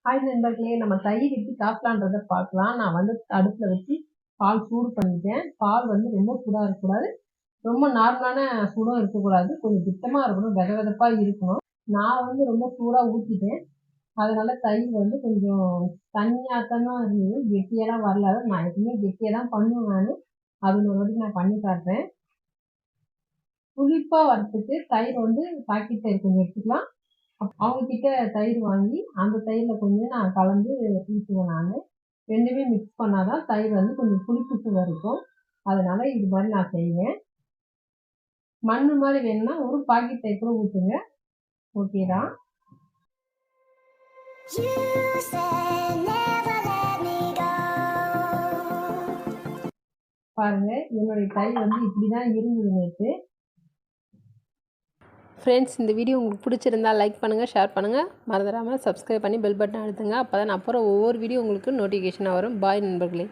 Hi நண்பர்களே, நம்ம தயிர் எப்படி காய்ச்சலான்றதை பார்க்கலாம். நான் வந்து அடுப்பில் வச்சு பால் சூடு பண்ணிட்டேன். பால் வந்து ரொம்ப சூடாக இருக்கக்கூடாது, ரொம்ப நார்மலான சூடும் இருக்கக்கூடாது, கொஞ்சம் திட்டமாக இருக்கணும், வித விதப்பாக இருக்கணும். நான் வந்து ரொம்ப சூடாக ஊற்றிட்டேன். அதனால தயிர் வந்து கொஞ்சம் தண்ணியாட்டமாக இருந்தது, கெட்டியெல்லாம் வரல. நான் எப்பவுமே கெட்டியாக தான் பண்ணுவேன். அது ஒரு வாட்டி நான் பண்ணி காட்டுறேன். புளிப்பாக வரத்துக்கு தயிர் வந்து பாக்கெட் தயிர் கொஞ்சம் எடுத்துக்கலாம். அவங்க கிட்ட தயிர் வாங்கி அந்த தயிரில் கொஞ்சம் நான் கலந்து ஊற்றுவேன். நான் ரெண்டுமே மிக்ஸ் பண்ணாதான் தயிர் வந்து கொஞ்சம் புளிப்பு சுவை இருக்கும். அதனால இது மாதிரி நான் செய்வேன். மண்ணு மாதிரி வேணும்னா ஒரு பாக்கெட் தயிர் கூட ஊற்றுங்க, ஓகே தான். பாருங்க, என்னுடைய தயிர் வந்து இப்படிதான் இருந்தது நேற்று. ஃப்ரெண்ட்ஸ், இந்த வீடியோ உங்களுக்கு பிடிச்சிருந்தா லைக் பண்ணுங்கள், ஷேர் பண்ணுங்கள், மறந்துடாமல் சப்ஸ்கிரைப் பண்ணி பெல் பட்டன் அழுத்துங்க. அப்போ தான் நான் அப்புறம் ஒவ்வொரு வீடியோ உங்களுக்கு நோட்டிஃபிகேஷனாக வரும். பாய் நண்பர்களே.